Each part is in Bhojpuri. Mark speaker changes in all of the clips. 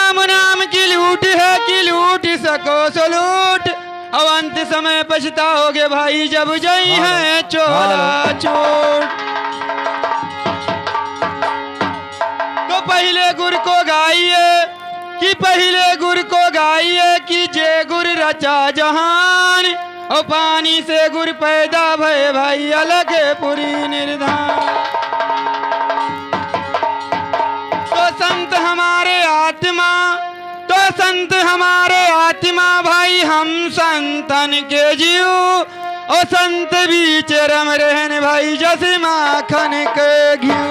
Speaker 1: राम नाम की लूट है कि लूट सको सो लूट। अब अंत समय पछताओगे भाई जब जई है चोला चोट। तो पहले गुर को गाइए कि पहले गुर को गाइए कि जे गुर रचा जहान। और पानी से गुर पैदा भय भाई अलग पुरी निर्धान। तो संत हमारे आत्मा तो संत हमारे आत्मा भाई हम संतन के जीव। और संत बीच रम रहन भाई जस माखन के घिउ।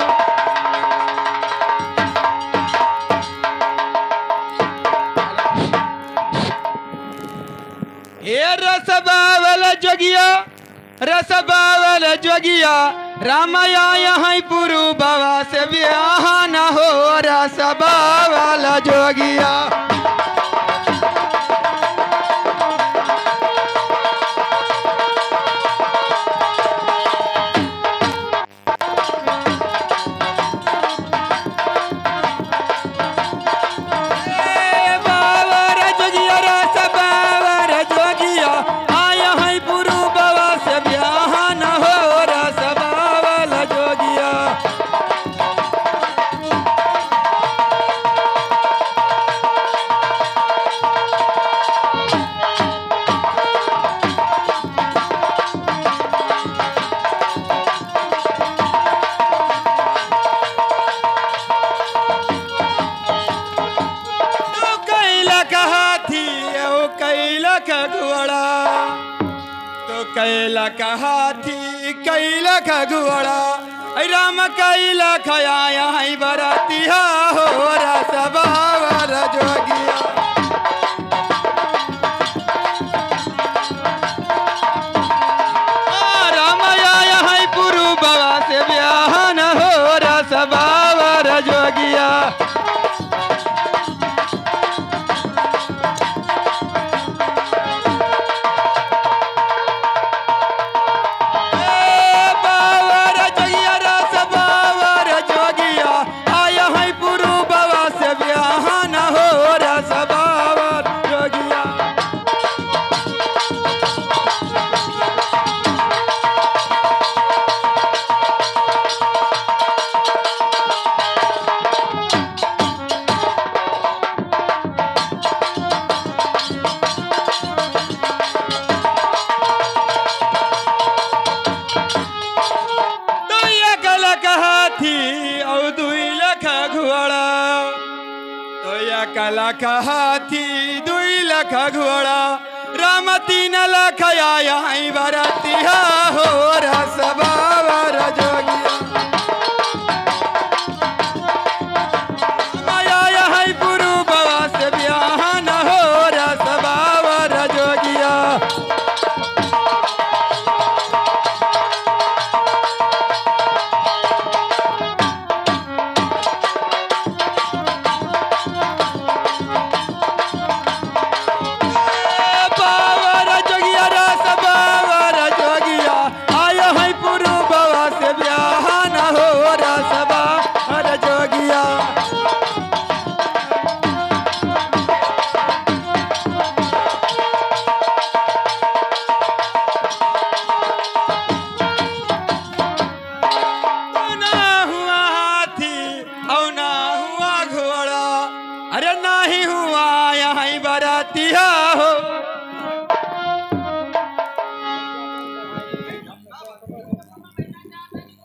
Speaker 1: ये रस बावल जोगिया रस बावल जोगिया रामया यहाँ पुरु बाबा से ब्याह न हो। रस बावल जोगिया कैलक हाथी कैलक घुड़ा राम कैलक आया है बरातिया हो। रस बावल जोगिया राम आया है पुरु बाबा से ब्याह न हो। रस बावल जोगिया लाख हाथी 2 लाख घोड़ा राम 3 लाख आया है बरातिया हो। रस बावल जोगिया आया है पुरु बाबा से ब्याह न हो। रस बावल जोगिया अरे नहीं हुआ यहाँ बरातिया